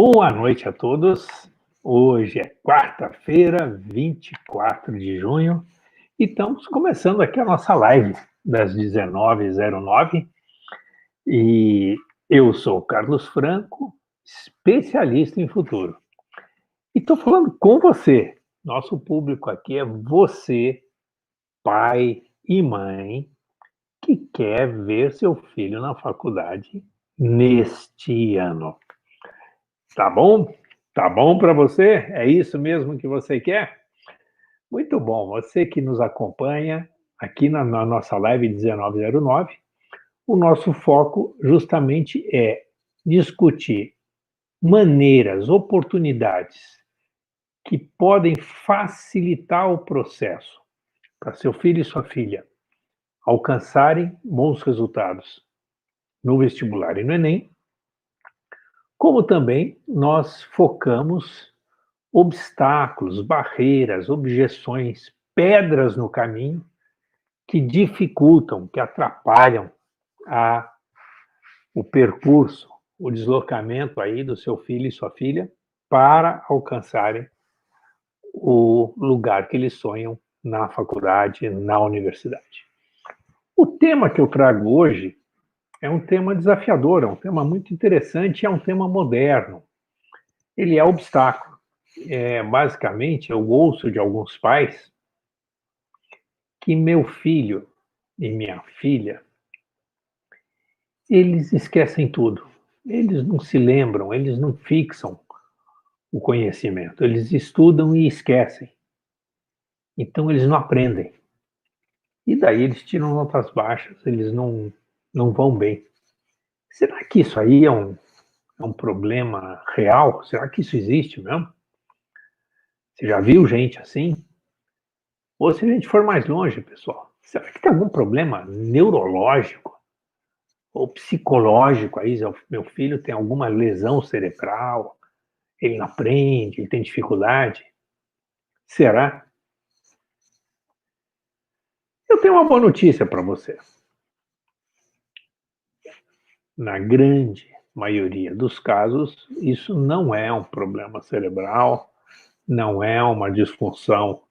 Boa noite a todos. Hoje é quarta-feira, 24 de junho, e estamos começando aqui a nossa live das 19h09. E eu sou o Carlos Franco, especialista em futuro. E estou falando com você. Nosso público aqui é você, pai e mãe, que quer ver seu filho na faculdade neste ano. Tá bom? Tá bom para você? É isso mesmo que você quer? Muito bom. Você que nos acompanha aqui na nossa live 1909, o nosso foco justamente é discutir maneiras, oportunidades que podem facilitar o processo para seu filho e sua filha alcançarem bons resultados no vestibular e no Enem, como também nós focamos obstáculos, barreiras, objeções, pedras no caminho que dificultam, que atrapalham o percurso, o deslocamento aí do seu filho e sua filha para alcançarem o lugar que eles sonham na faculdade, na universidade. O tema que eu trago hoje é um tema desafiador, é um tema muito interessante, é um tema moderno. Ele é obstáculo. Basicamente, eu ouço de alguns pais que meu filho e minha filha, eles esquecem tudo. Eles não se lembram, eles não fixam o conhecimento. Eles estudam e esquecem. Então, eles não aprendem. E daí eles tiram notas baixas, eles não vão bem. Será que isso aí é um problema real? Será que isso existe mesmo? Você já viu gente assim? Ou se a gente for mais longe, pessoal, será que tem algum problema neurológico ou psicológico aí? Meu filho tem alguma lesão cerebral? Ele não aprende? Ele tem dificuldade? Será? Eu tenho uma boa notícia para você. Na grande maioria dos casos, isso não é um problema cerebral, não é uma disfunção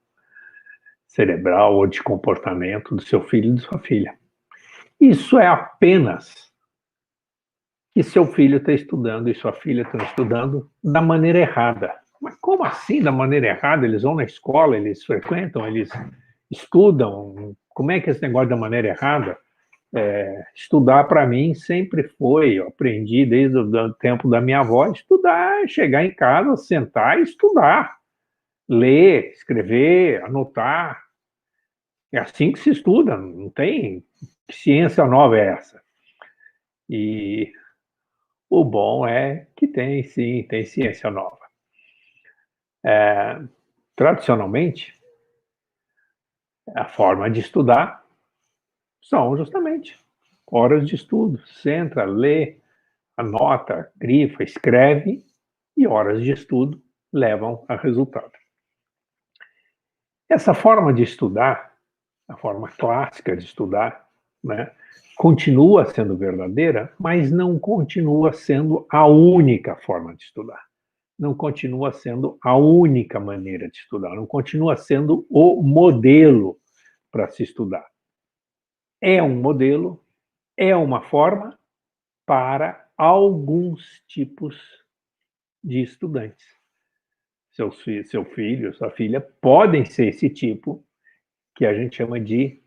cerebral ou de comportamento do seu filho e de sua filha. Isso é apenas que seu filho está estudando e sua filha estão estudando da maneira errada. Mas como assim da maneira errada? Eles vão na escola, eles frequentam, eles estudam. Como é que é esse negócio da maneira errada? Estudar para mim sempre foi, eu aprendi desde o tempo da minha avó, estudar, chegar em casa, sentar e estudar, ler, escrever, anotar. É assim que se estuda, não tem que ciência nova é essa. E o bom é que tem, sim, tem ciência nova. Tradicionalmente, a forma de estudar são justamente horas de estudo. Senta, lê, anota, grifa, escreve, e horas de estudo levam a resultado. Essa forma de estudar, a forma clássica de estudar, né, continua sendo verdadeira, mas não continua sendo a única forma de estudar. Não continua sendo a única maneira de estudar, não continua sendo o modelo para se estudar. É um modelo, é uma forma para alguns tipos de estudantes. Seu filho, sua filha podem ser esse tipo que a gente chama de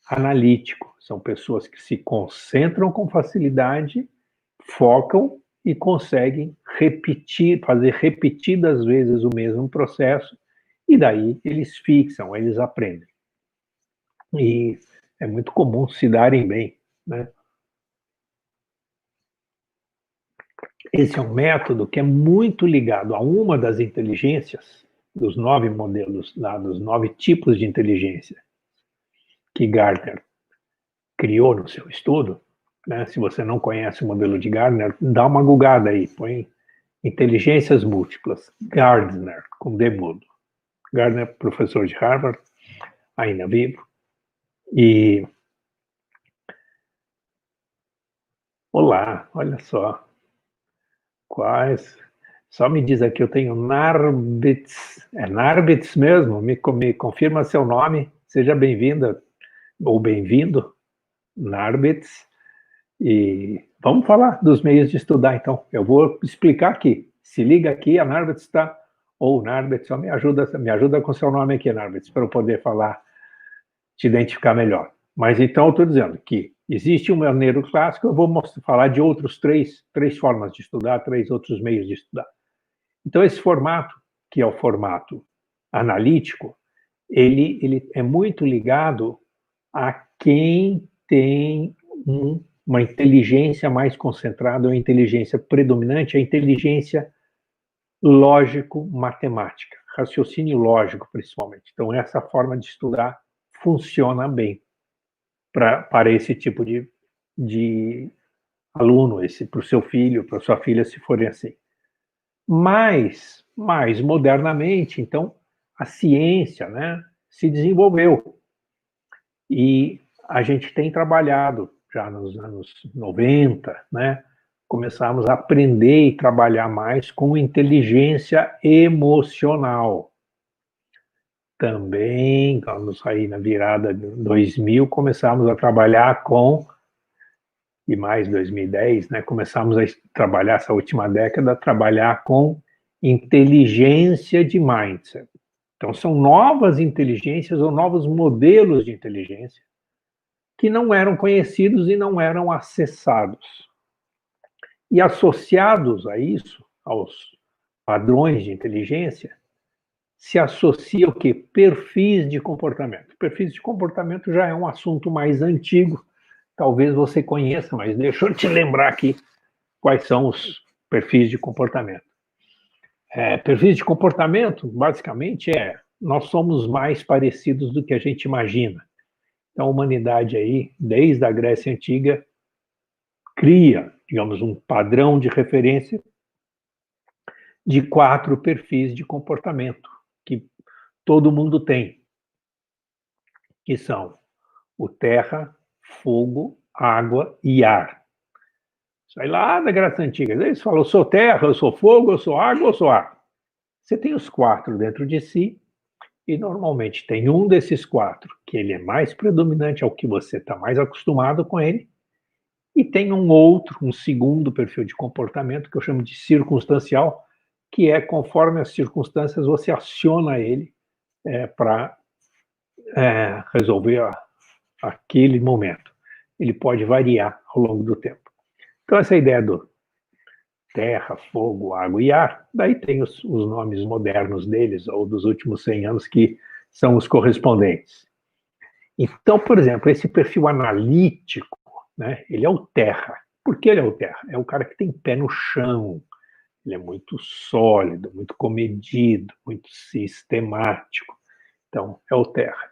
analítico. São pessoas que se concentram com facilidade, focam e conseguem repetir, fazer repetidas vezes o mesmo processo, e daí eles fixam, eles aprendem. E é muito comum se darem bem, né? Esse é um método que é muito ligado a uma das inteligências, dos 9 modelos, dos 9 tipos de inteligência que Gardner criou no seu estudo. Né? Se você não conhece o modelo de Gardner, dá uma googada aí, põe inteligências múltiplas, Gardner, com D mudo. Gardner, professor de Harvard, ainda vivo. E olá, olha só, quais Só me diz aqui, eu tenho Narbitz. É Narbitz mesmo? Me confirma seu nome. Seja bem-vinda ou bem-vindo, Narbitz. E vamos falar dos meios de estudar, então. Eu vou explicar aqui. Se liga aqui, a Narbitz está... Ou Narbitz, só me ajuda com seu nome aqui, Narbitz, para eu poder falar, te identificar melhor. Mas então eu estou dizendo que existe um maneiro clássico, eu vou falar de outros três formas de estudar, três outros meios de estudar. Então, esse formato, que é o formato analítico, ele é muito ligado a quem tem uma inteligência mais concentrada, uma inteligência predominante, a inteligência lógico-matemática, raciocínio lógico, principalmente. Então, essa forma de estudar funciona bem para esse tipo de aluno, para o seu filho, para sua filha, se forem assim. Mas, mais modernamente, então, a ciência, né, se desenvolveu. E a gente tem trabalhado, já nos anos 90, né, começamos a aprender e trabalhar mais com inteligência emocional. Também, vamos aí na virada de 2000, começamos a trabalhar com, e mais 2010, né, começamos a trabalhar, essa última década, a trabalhar com inteligência de mindset. Então, são novas inteligências ou novos modelos de inteligência que não eram conhecidos e não eram acessados. E associados a isso, aos padrões de inteligência, se associa o quê? Perfis de comportamento. Perfis de comportamento já é um assunto mais antigo, talvez você conheça, mas deixa eu te lembrar aqui quais são os perfis de comportamento. Perfis de comportamento, basicamente, nós somos mais parecidos do que a gente imagina. Então, a humanidade aí, desde a Grécia Antiga, cria, digamos, um padrão de referência de 4 perfis de comportamento que todo mundo tem, que são o terra, fogo, água e ar. Sai lá da Grécia Antiga, eles falam, eu sou terra, eu sou fogo, eu sou água, eu sou ar. Você tem os 4 dentro de si, e normalmente tem um desses 4 que ele é mais predominante, ao que você está mais acostumado com ele, e tem um segundo perfil de comportamento, que eu chamo de circunstancial, que é conforme as circunstâncias você aciona ele para resolver aquele momento. Ele pode variar ao longo do tempo. Então, essa ideia do terra, fogo, água e ar, daí tem os nomes modernos deles, ou dos últimos 100 anos, que são os correspondentes. Então, por exemplo, esse perfil analítico, né, ele é o terra. Por que ele é o terra? É o cara que tem pé no chão, ele é muito sólido, muito comedido, muito sistemático. Então, é o terra.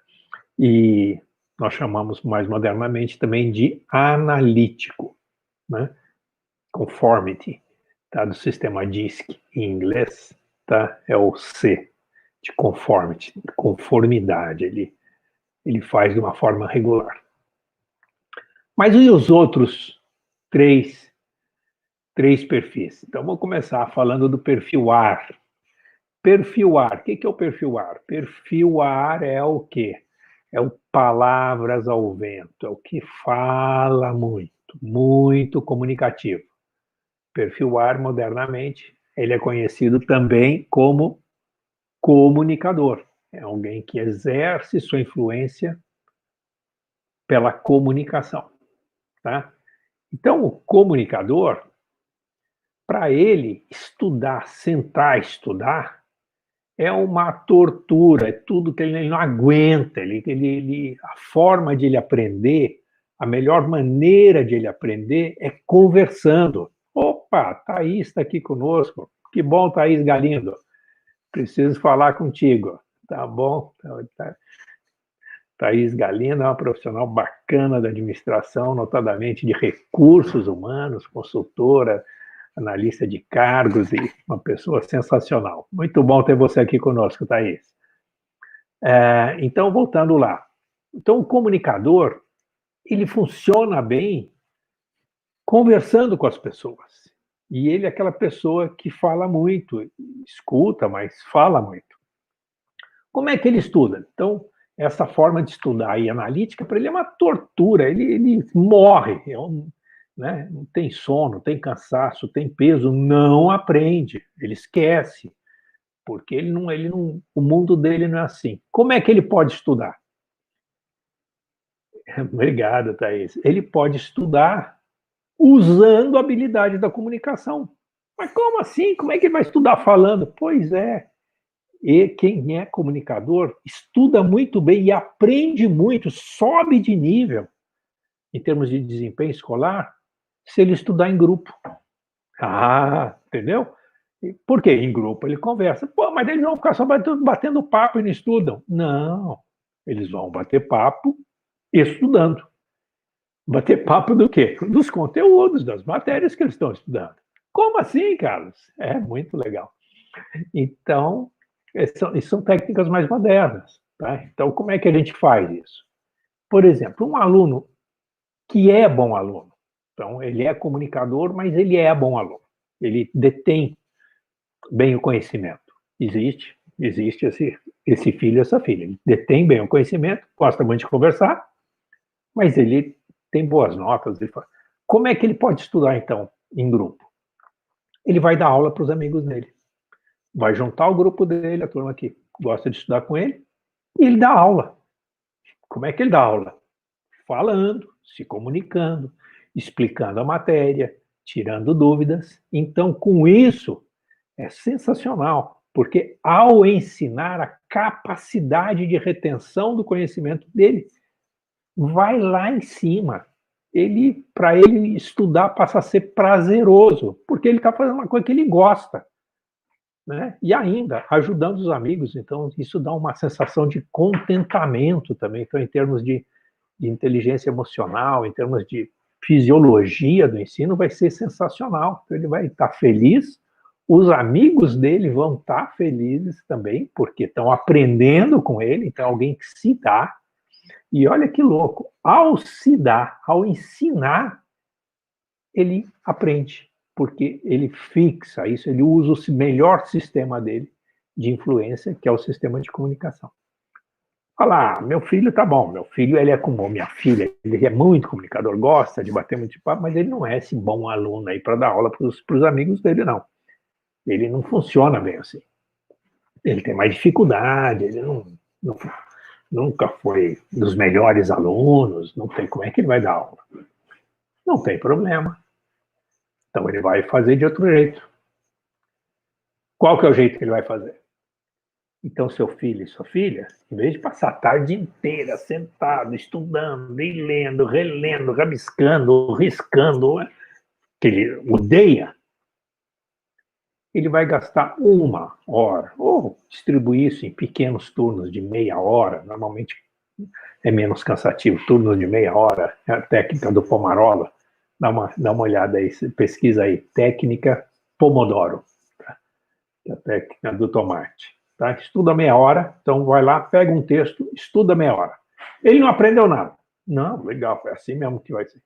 E nós chamamos mais modernamente também de analítico, né? Conformity, tá? Do sistema DISC em inglês, tá? É o C, de conformity, conformidade, ele faz de uma forma regular. Mas e os outros três perfis? Então, vou começar falando do perfil ar. Perfil ar, o que é o perfil ar? Perfil ar é o quê? É o palavras ao vento, é o que fala muito, muito comunicativo. Perfil ar, modernamente, ele é conhecido também como comunicador. É alguém que exerce sua influência pela comunicação, tá? Então, o comunicador, para ele estudar, sentar e estudar, é uma tortura, é tudo que ele não aguenta. A forma de ele aprender, a melhor maneira de ele aprender é conversando. Opa, Thaís está aqui conosco. Que bom, Thaís Galindo. Preciso falar contigo. Tá bom? Thaís Galindo é uma profissional bacana da administração, notadamente de recursos humanos, consultora, analista de cargos e uma pessoa sensacional. Muito bom ter você aqui conosco, Thaís. Então, voltando lá. Então, o comunicador, ele funciona bem conversando com as pessoas. E ele é aquela pessoa que fala muito, escuta, mas fala muito. Como é que ele estuda? Então, essa forma de estudar e analítica, para ele é uma tortura, ele morre, né? Não tem sono, tem cansaço, tem peso, não aprende, ele esquece, porque o mundo dele não é assim. Como é que ele pode estudar? Obrigado, Thaís. Ele pode estudar usando a habilidade da comunicação. Mas como assim? Como é que ele vai estudar falando? Pois é, e quem é comunicador estuda muito bem e aprende muito, sobe de nível em termos de desempenho escolar, se ele estudar em grupo. Ah, entendeu? Por quê? Em grupo ele conversa. Pô, mas eles vão ficar só batendo papo e não estudam. Não, eles vão bater papo estudando. Bater papo do quê? Dos conteúdos, das matérias que eles estão estudando. Como assim, Carlos? É muito legal. Então, são técnicas mais modernas. Tá? Então, como é que a gente faz isso? Por exemplo, um aluno que é bom aluno, então, ele é comunicador, mas ele é bom aluno. Ele detém bem o conhecimento. Existe esse filho, essa filha. Ele detém bem o conhecimento, gosta muito de conversar, mas ele tem boas notas. Como é que ele pode estudar, então, em grupo? Ele vai dar aula para os amigos dele. Vai juntar o grupo dele, a turma que gosta de estudar com ele, e ele dá aula. Como é que ele dá aula? Falando, se comunicando, explicando a matéria, tirando dúvidas. Então, com isso, é sensacional, porque ao ensinar, a capacidade de retenção do conhecimento dele vai lá em cima. Para ele estudar passa a ser prazeroso, porque ele está fazendo uma coisa que ele gosta. Né? E ainda ajudando os amigos, então isso dá uma sensação de contentamento também, então em termos de inteligência emocional, em termos de fisiologia do ensino, vai ser sensacional. Então ele vai estar feliz, os amigos dele vão estar felizes também, porque estão aprendendo com ele, então alguém que se dá. E olha que louco, ao se dar, ao ensinar, ele aprende, porque ele fixa isso, ele usa o melhor sistema dele de influência, que é o sistema de comunicação. Fala, meu filho tá bom, meu filho ele é como minha filha, ele é muito comunicador, gosta de bater muito papo, mas ele não é esse bom aluno aí para dar aula para os amigos dele, não. Ele não funciona bem assim. Ele tem mais dificuldade, ele não nunca foi dos melhores alunos, não tem como é que ele vai dar aula. Não tem problema. Então ele vai fazer de outro jeito. Qual que é o jeito que ele vai fazer? Então, seu filho e sua filha, em vez de passar a tarde inteira sentado, estudando, e lendo, relendo, rabiscando, riscando, que ele odeia, ele vai gastar 1 hora, ou distribuir isso em pequenos turnos de meia hora, normalmente é menos cansativo, turnos de meia hora, é a técnica do Pomarola, dá uma olhada aí, pesquisa aí, técnica Pomodoro, tá? Que é a técnica do tomate. Tá? Estuda meia hora, então vai lá, pega um texto, estuda meia hora. Ele não aprendeu nada. Não, legal, foi assim mesmo que vai ser.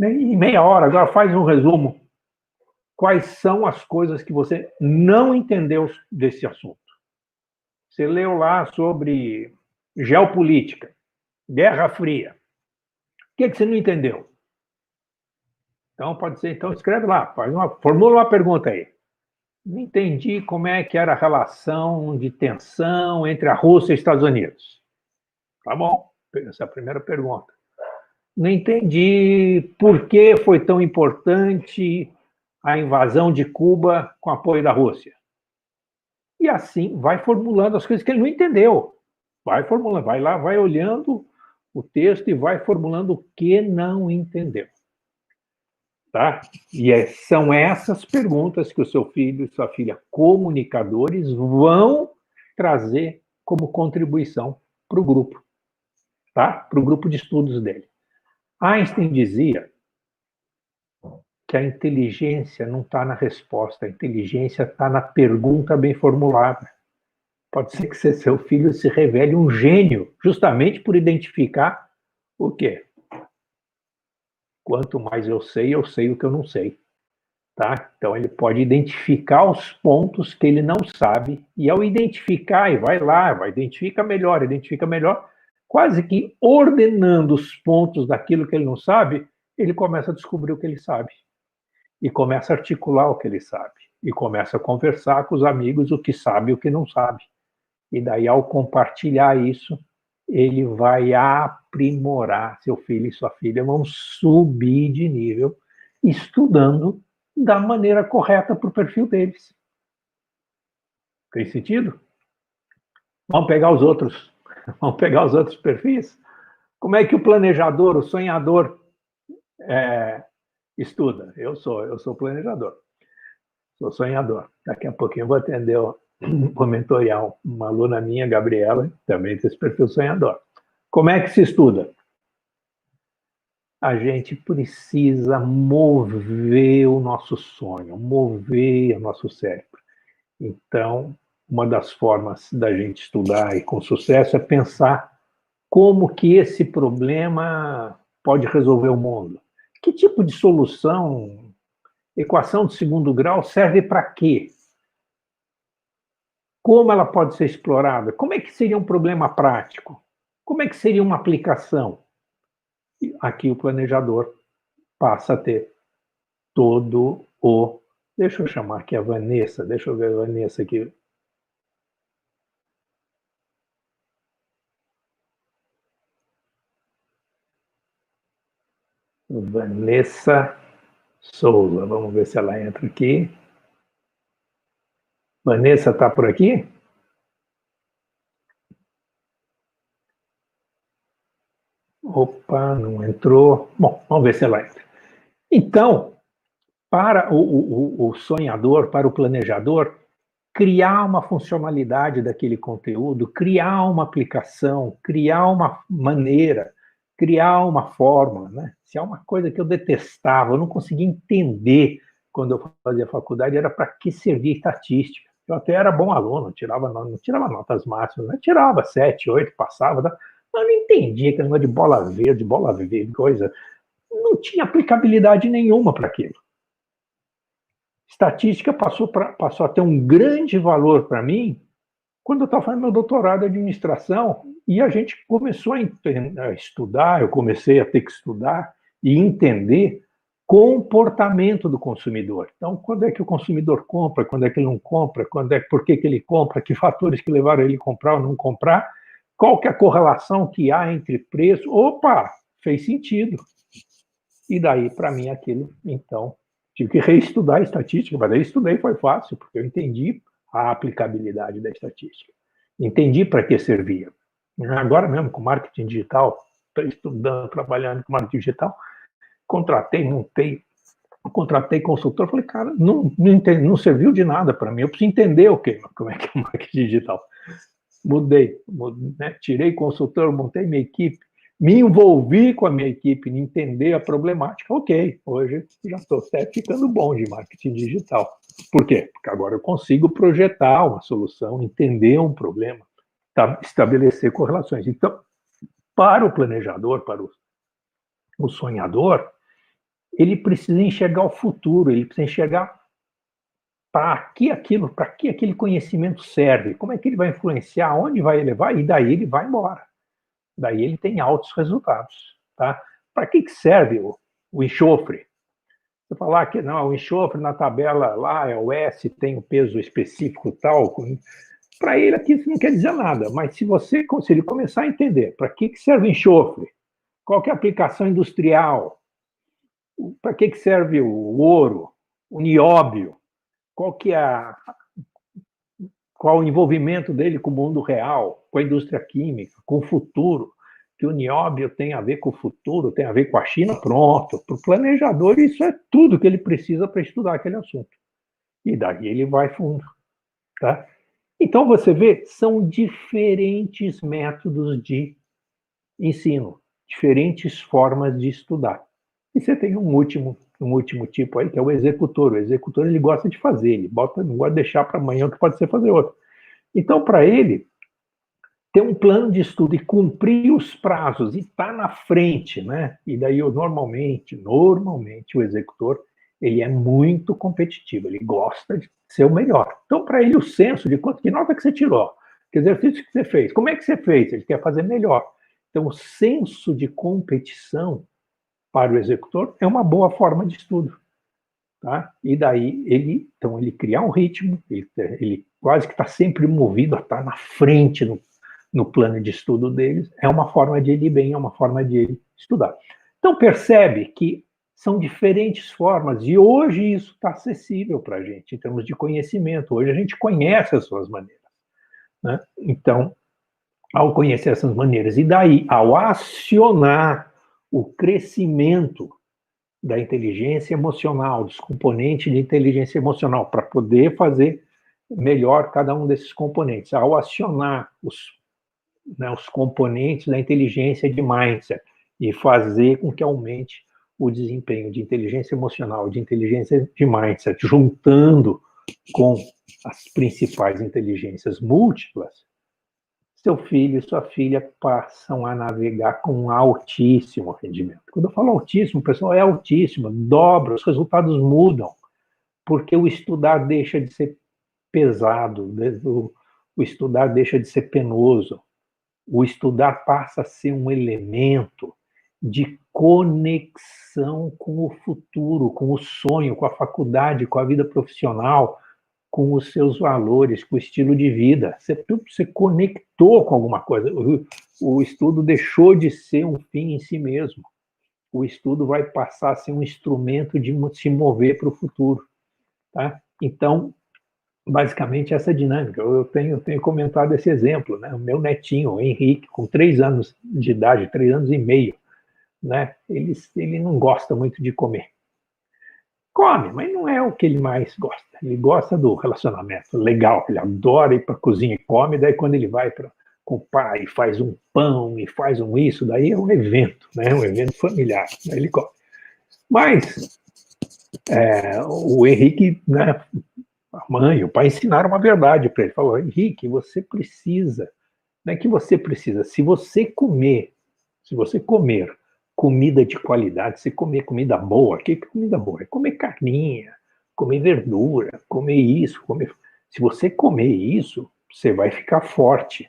Em meia hora, agora faz um resumo. Quais são as coisas que você não entendeu desse assunto? Você leu lá sobre geopolítica, Guerra Fria. O que você não entendeu? Então, pode ser, então escreve lá, formula uma pergunta aí. Não entendi como é que era a relação de tensão entre a Rússia e os Estados Unidos. Tá bom, essa é a primeira pergunta. Não entendi por que foi tão importante a invasão de Cuba com apoio da Rússia. E assim vai formulando as coisas que ele não entendeu. Vai formulando, vai lá, vai olhando o texto e vai formulando o que não entendeu. Tá? São essas perguntas que o seu filho e sua filha, comunicadores, vão trazer como contribuição para o grupo, tá? Para o grupo de estudos dele. Einstein dizia que a inteligência não está na resposta, a inteligência está na pergunta bem formulada. Pode ser que seu filho se revele um gênio, justamente por identificar o quê? Quanto mais eu sei o que eu não sei. tá? Então, ele pode identificar os pontos que ele não sabe, e ao identificar, e vai lá, identifica melhor, quase que ordenando os pontos daquilo que ele não sabe, ele começa a descobrir o que ele sabe, e começa a articular o que ele sabe, e começa a conversar com os amigos o que sabe e o que não sabe. E daí, ao compartilhar isso, ele vai aprimorar. Seu filho e sua filha vão subir de nível, estudando da maneira correta para o perfil deles. Tem sentido? Vamos pegar os outros. Vamos pegar os outros perfis? Como é que o planejador, o sonhador, estuda? Eu sou planejador, sou sonhador. Daqui a pouquinho eu vou atender, vou mentorear uma aluna minha, Gabriela, também tem esse perfil sonhador. Como é que se estuda? A gente precisa mover o nosso sonho, mover o nosso cérebro. Então, uma das formas da gente estudar e com sucesso é pensar como que esse problema pode resolver o mundo. Que tipo de solução, equação de segundo grau serve para quê? Como ela pode ser explorada? Como é que seria um problema prático? Como é que seria uma aplicação? E aqui o planejador passa a ter todo o... Deixa eu chamar aqui a Vanessa, deixa eu ver a Vanessa aqui. Vanessa Souza, vamos ver se ela entra aqui. Vanessa está por aqui? Opa, não entrou. Bom, vamos ver se ela entra. Então, para o sonhador, para o planejador, criar uma funcionalidade daquele conteúdo, criar uma aplicação, criar uma maneira, criar uma forma, né? Se é uma coisa que eu detestava, eu não conseguia entender quando eu fazia faculdade, era para que servia estatística. Eu até era bom aluno, não tirava notas máximas, né? Tirava 7, 8, passava, tá? Mas eu não entendia aquele negócio de bola verde, coisa. Não tinha aplicabilidade nenhuma para aquilo. Estatística passou a ter um grande valor para mim quando eu estava fazendo meu doutorado em administração e a gente começou a estudar, eu comecei a ter que estudar e entender comportamento do consumidor. Então, quando é que o consumidor compra, quando é que ele não compra, por que ele compra, que fatores que levaram ele a comprar ou não comprar, qual que é a correlação que há entre preço. Opa, fez sentido. E daí, para mim, aquilo, então, tive que reestudar a estatística, mas aí estudei, foi fácil, porque eu entendi a aplicabilidade da estatística. Entendi para que servia. Agora mesmo, com marketing digital, estou estudando, trabalhando com marketing digital, contratei consultor, falei, cara, não serviu de nada para mim, eu preciso entender como é que é o marketing digital. Mudei, né? Tirei consultor, montei minha equipe, me envolvi com a minha equipe em entender a problemática. Ok, hoje já estou até ficando bom de marketing digital. Por quê? Porque agora eu consigo projetar uma solução, entender um problema, estabelecer correlações. Então, para o planejador, para o sonhador, ele precisa enxergar o futuro, ele precisa enxergar para que aquele conhecimento serve, como é que ele vai influenciar, onde vai levar, e daí ele vai embora. Daí ele tem altos resultados. Tá? Para que serve o enxofre? Você falar que não, o enxofre na tabela lá é o S, tem o peso específico tal. Para ele aqui isso não quer dizer nada, mas se ele começar a entender para que serve o enxofre, qual que é a aplicação industrial, para que serve o ouro, o nióbio, qual o envolvimento dele com o mundo real, com a indústria química, com o futuro, que o nióbio tem a ver com o futuro, tem a ver com a China, pronto. Para o planejador, isso é tudo que ele precisa para estudar aquele assunto. E daí ele vai fundo. Tá? Então, você vê, são diferentes métodos de ensino, diferentes formas de estudar. E você tem um último tipo aí, que é o executor. O executor, ele gosta de fazer, ele não gosta de deixar para amanhã o que pode ser fazer outro. Então, para ele, ter um plano de estudo e cumprir os prazos e estar na frente, né? E daí, normalmente, o executor, ele é muito competitivo, ele gosta de ser o melhor. Então, para ele, o senso de que nota que você tirou, que exercício que você fez, como é que você fez, ele quer fazer melhor. Então, o senso de competição para o executor é uma boa forma de estudo. Tá? E daí, ele cria um ritmo, ele quase que está sempre movido a estar na frente no plano de estudo deles, é uma forma de ele ir bem, é uma forma de ele estudar. Então, percebe que são diferentes formas, e hoje isso está acessível para a gente, em termos de conhecimento. Hoje a gente conhece as suas maneiras. Né? Então, ao conhecer essas maneiras, e daí, ao acionar o crescimento da inteligência emocional, dos componentes de inteligência emocional, para poder fazer melhor cada um desses componentes, ao acionar os componentes da inteligência de mindset e fazer com que aumente o desempenho de inteligência emocional, de inteligência de mindset, juntando com as principais inteligências múltiplas, seu filho e sua filha passam a navegar com um altíssimo rendimento. Quando eu falo altíssimo, o pessoal é altíssimo, dobra, os resultados mudam, porque o estudar deixa de ser pesado, o estudar deixa de ser penoso, o estudar passa a ser um elemento de conexão com o futuro, com o sonho, com a faculdade, com a vida profissional, com os seus valores, com o estilo de vida. Você conectou com alguma coisa. O estudo deixou de ser um fim em si mesmo. O estudo vai passar a ser um instrumento de se mover para o futuro. Tá? Então, basicamente, essa dinâmica. Eu tenho comentado esse exemplo. Né? O meu netinho, o Henrique, com 3 anos de idade, 3 anos e meio, né? Ele não gosta muito de comer. Come, mas não é o que ele mais gosta. Ele gosta do relacionamento legal, ele adora ir para a cozinha e come, daí quando ele vai com o pai, faz um pão e faz um isso, daí é um evento, né? Um evento familiar, daí ele come. Mas o Henrique, né, a mãe, o pai ensinaram uma verdade para ele. Falou, Henrique, você precisa, não é que você precisa, se você comer comida de qualidade, se comer comida boa, o que é comida boa? É comer carninha, comer verdura, comer isso, Se você comer isso, você vai ficar forte.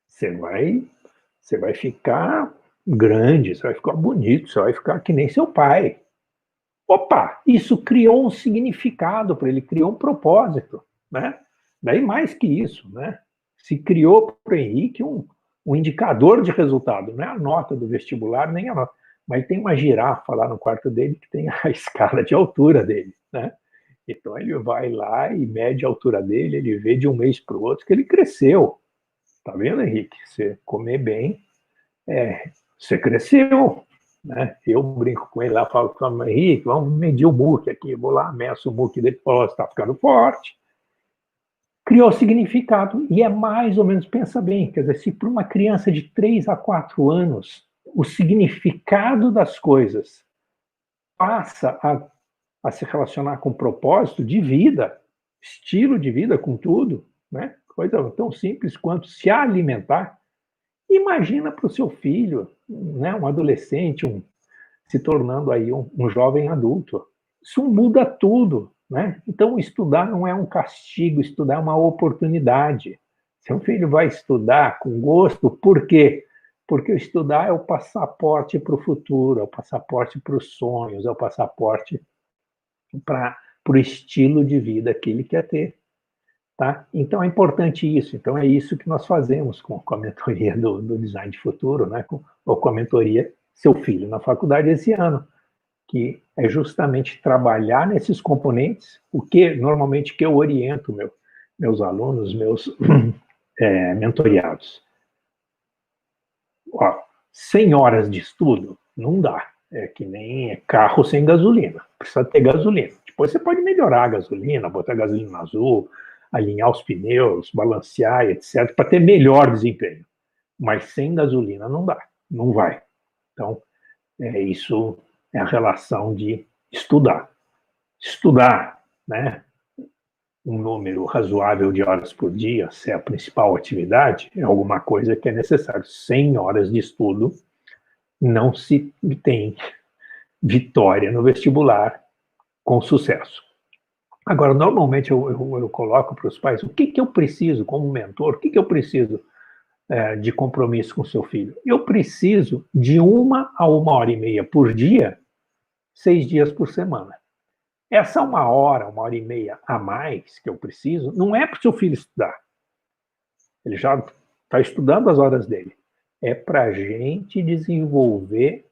Você vai ficar grande, você vai ficar bonito, você vai ficar que nem seu pai. Opa, isso criou um significado para ele, criou um propósito, né? Daí mais que isso, né? Se criou para o Henrique um indicador de resultado, não é a nota do vestibular, nem a nota, mas tem uma girafa lá no quarto dele que tem a escala de altura dele, né? Então ele vai lá e mede a altura dele, ele vê de um mês para o outro que ele cresceu. Tá vendo, Henrique? Você comer bem, você cresceu. Né? Eu brinco com ele lá, falo com o Henrique, vamos medir o muque aqui, vou lá, meço o muque dele, falo, você está ficando forte. Criou significado, e é mais ou menos, pensa bem, quer dizer, se para uma criança de 3 a 4 anos, o significado das coisas passa a se relacionar com propósito de vida, estilo de vida, com tudo, né? Coisa tão simples quanto se alimentar. Imagina para o seu filho, né, um adolescente, se tornando aí um jovem adulto. Isso muda tudo, né? Então, estudar não é um castigo, estudar é uma oportunidade. Seu filho vai estudar com gosto, por quê? Porque estudar é o passaporte para o futuro, é o passaporte para os sonhos, é o passaporte para o estilo de vida que ele quer ter. Tá? Então é importante isso. Então é isso que nós fazemos com a mentoria do Design de Futuro, né? Ou com a mentoria Seu Filho na Faculdade esse ano, que é justamente trabalhar nesses componentes, o que normalmente que eu oriento meus alunos, meus mentoriados. Ó, 100 horas de estudo não dá. É que nem carro sem gasolina. Precisa ter gasolina. Depois você pode melhorar a gasolina, botar gasolina azul, alinhar os pneus, balancear, etc., para ter melhor desempenho. Mas sem gasolina não dá, não vai. Então, isso é a relação de estudar. Estudar, né? Um número razoável de horas por dia, se é a principal atividade, é alguma coisa que é necessário. 100 horas de estudo não se tem vitória no vestibular com sucesso. Agora, normalmente eu coloco para os pais o que eu preciso como mentor, o que eu preciso de compromisso com o seu filho. Eu preciso de 1 a 1h30 por dia, 6 dias por semana. Essa 1 hora, 1h30 a mais que eu preciso, não é para o seu filho estudar. Ele já está estudando as horas dele. É para a gente desenvolver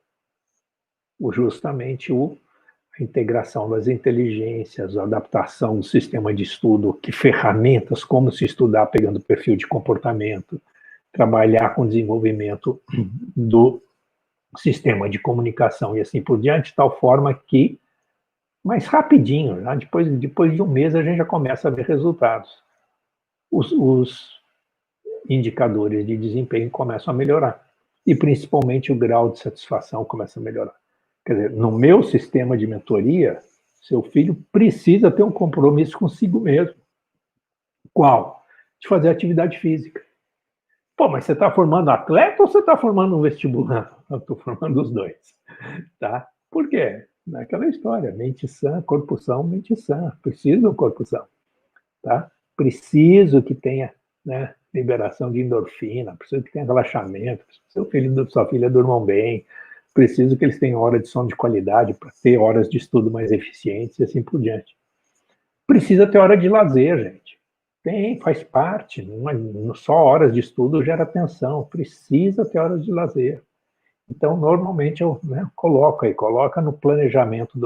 justamente a integração das inteligências, a adaptação do sistema de estudo, que ferramentas, como se estudar pegando perfil de comportamento, trabalhar com o desenvolvimento do sistema de comunicação e assim por diante, de tal forma que, mais rapidinho, né? depois de um mês, a gente já começa a ver resultados. Os indicadores de desempenho começam a melhorar. E, principalmente, o grau de satisfação começa a melhorar. Quer dizer, no meu sistema de mentoria, seu filho precisa ter um compromisso consigo mesmo. Qual? De fazer atividade física. Pô, mas você está formando atleta ou você está formando um vestibular? Eu estou formando os dois. Tá? Por quê? Naquela história, mente sã, corpo são, mente sã. Preciso do corpo são. Tá? Preciso que tenha, né, liberação de endorfina, preciso que tenha relaxamento, seu filho e sua filha durmam bem, preciso que eles tenham hora de sono de qualidade para ter horas de estudo mais eficientes e assim por diante. Precisa ter hora de lazer, gente. Tem, faz parte, não só horas de estudo gera atenção, precisa ter horas de lazer. Então, normalmente, eu coloca no planejamento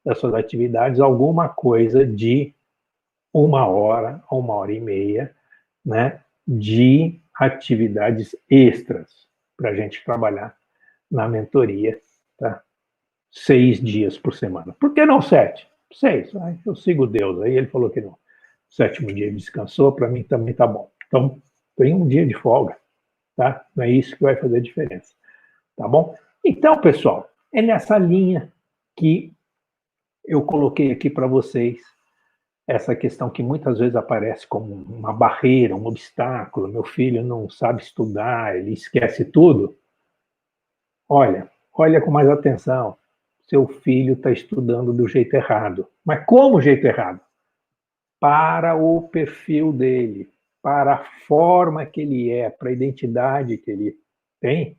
das suas atividades alguma coisa de 1 hora a 1h30, né, de atividades extras para a gente trabalhar na mentoria, tá? 6 dias por semana. Por que não 7? 6. Eu sigo Deus. Aí ele falou que no 7º dia ele descansou, para mim também tá bom. Então, tem um dia de folga, tá? Não é isso que vai fazer diferença, tá bom? Então, pessoal, é nessa linha que eu coloquei aqui para vocês essa questão que muitas vezes aparece como uma barreira, um obstáculo. Meu filho não sabe estudar, ele esquece tudo. Olha com mais atenção. Seu filho está estudando do jeito errado. Mas como o jeito errado? Para o perfil dele, para a forma que ele é, para a identidade que ele tem,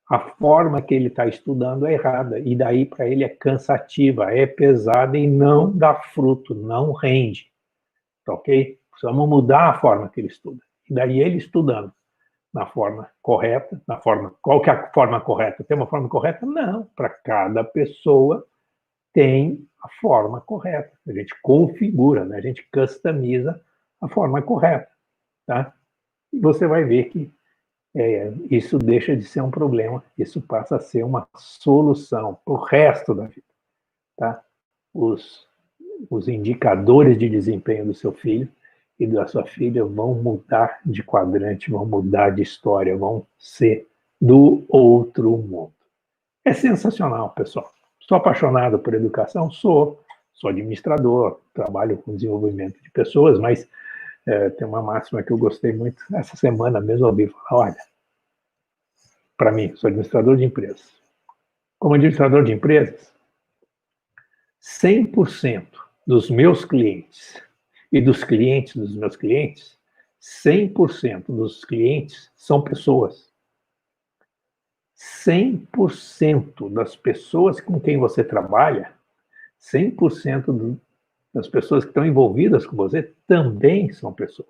a forma que ele está estudando é errada. E daí para ele é cansativa, é pesada e não dá fruto, não rende. Tá ok? Precisamos mudar a forma que ele estuda. E daí ele estudando na forma correta, qual que é a forma correta? Tem uma forma correta? Não. Para cada pessoa tem a forma correta. A gente configura, né? A gente customiza a forma correta, tá? E você vai ver que isso deixa de ser um problema, isso passa a ser uma solução para o resto da vida, tá? Os indicadores de desempenho do seu filho e da sua filha vão mudar de quadrante, vão mudar de história, vão ser do outro mundo. É sensacional, pessoal. Sou apaixonado por educação? Sou administrador, trabalho com desenvolvimento de pessoas, mas tem uma máxima que eu gostei muito. Essa semana mesmo eu ouvi falar, olha, para mim, sou administrador de empresas. Como administrador de empresas, 100% dos meus clientes e dos clientes dos meus clientes, 100% dos clientes são pessoas. 100% das pessoas com quem você trabalha, 100% das pessoas que estão envolvidas com você também são pessoas.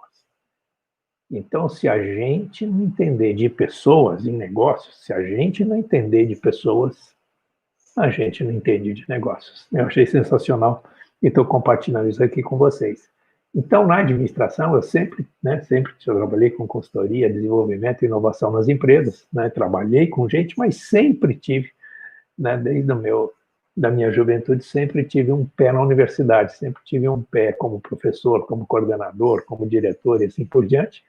Então, se a gente não entender de pessoas em negócios, se a gente não entender de pessoas, a gente não entende de negócios. Eu achei sensacional e estou compartilhando isso aqui com vocês. Então, na administração, eu sempre trabalhei com consultoria, desenvolvimento e inovação nas empresas, né? Trabalhei com gente, mas sempre tive, né, desde da minha juventude, sempre tive um pé na universidade, sempre tive um pé como professor, como coordenador, como diretor e assim por diante,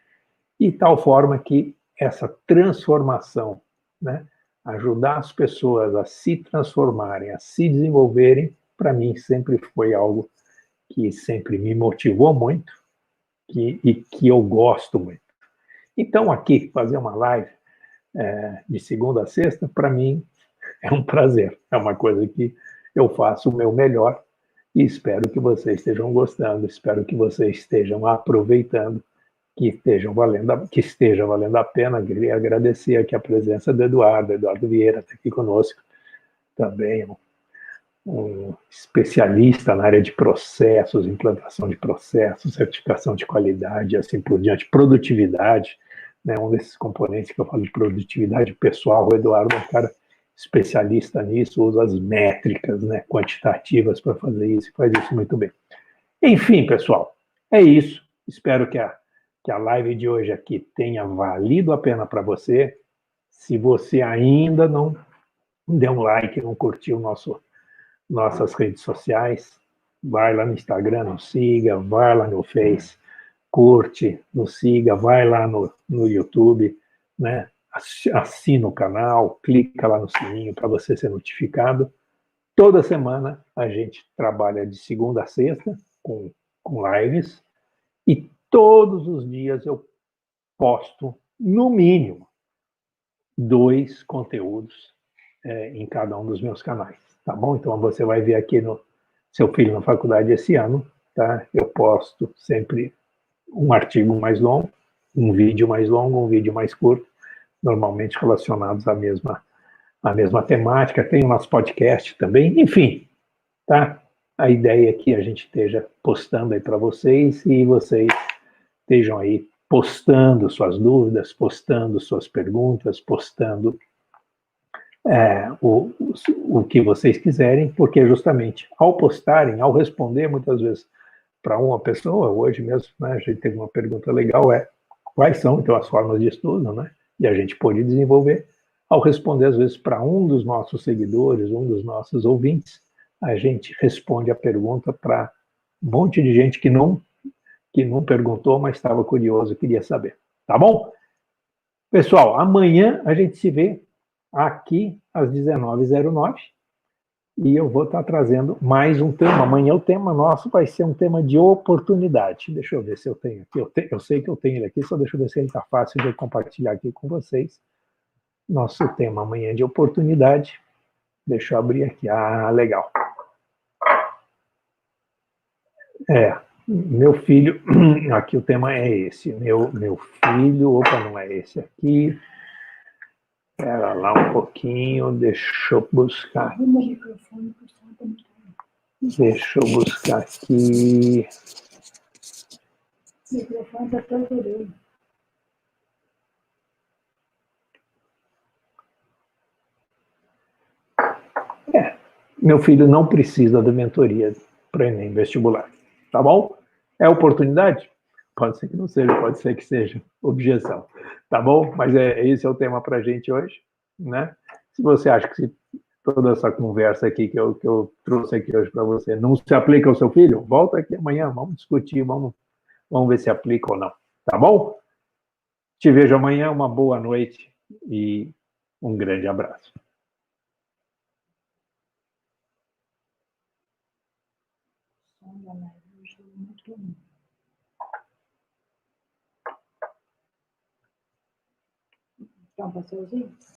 e tal forma que essa transformação, né, ajudar as pessoas a se transformarem, a se desenvolverem, para mim sempre foi algo que sempre me motivou muito e que eu gosto muito. Então, aqui, fazer uma live de segunda a sexta, para mim, é um prazer. É uma coisa que eu faço o meu melhor e espero que vocês estejam gostando, espero que vocês estejam aproveitando, que esteja valendo a pena. Queria agradecer aqui a presença do Eduardo Vieira, está aqui conosco também, um especialista na área de processos, implantação de processos, certificação de qualidade, assim por diante, produtividade, né, um desses componentes que eu falo de produtividade pessoal. O Eduardo é um cara especialista nisso, usa as métricas, né, quantitativas para fazer isso, e faz isso muito bem. Enfim, pessoal, é isso. Espero que a live de hoje aqui tenha valido a pena para você. Se você ainda não deu um like, não curtiu nossas redes sociais, vai lá no Instagram, nos siga, vai lá no Face, curte, nos siga, vai lá no YouTube, né? Assina o canal, clica lá no sininho para você ser notificado. Toda semana a gente trabalha de segunda a sexta com lives, e todos os dias eu posto, no mínimo, 2 conteúdos em cada um dos meus canais, tá bom? Então você vai ver aqui no Seu Filho na Faculdade esse ano, tá? Eu posto sempre um artigo mais longo, um vídeo mais longo, um vídeo mais curto, normalmente relacionados à mesma temática. Tem o nosso podcast também, enfim, tá? A ideia é que a gente esteja postando aí para vocês, e vocês estejam aí postando suas dúvidas, postando suas perguntas, postando o que vocês quiserem, porque justamente ao postarem, ao responder muitas vezes para uma pessoa, hoje mesmo, né, a gente teve uma pergunta legal, quais são então as formas de estudo, né? E a gente pode desenvolver. Ao responder às vezes para um dos nossos seguidores, um dos nossos ouvintes, a gente responde a pergunta para um monte de gente que não perguntou, mas estava curioso, queria saber. Tá bom? Pessoal, amanhã a gente se vê aqui às 19h09, e eu vou estar trazendo mais um tema. Amanhã o tema nosso vai ser um tema de oportunidade. Deixa eu ver se eu tenho aqui. Eu sei que eu tenho ele aqui, só deixa eu ver se ele está fácil de eu compartilhar aqui com vocês. Nosso tema amanhã é de oportunidade. Deixa eu abrir aqui. Ah, legal. Meu filho, aqui o tema é esse. Meu filho, opa, não é esse aqui. Espera lá um pouquinho, deixa eu buscar. Deixa eu buscar aqui. O microfone está todo. Meu filho não precisa da mentoria para Enem vestibular, tá bom? É oportunidade? Pode ser que não seja, pode ser que seja objeção, tá bom? Mas esse é o tema para a gente hoje, né? Se você acha que toda essa conversa aqui que eu trouxe aqui hoje para você não se aplica ao seu filho, volta aqui amanhã, vamos discutir, vamos ver se aplica ou não, tá bom? Te vejo amanhã, uma boa noite e um grande abraço. Quer um pastelzinho?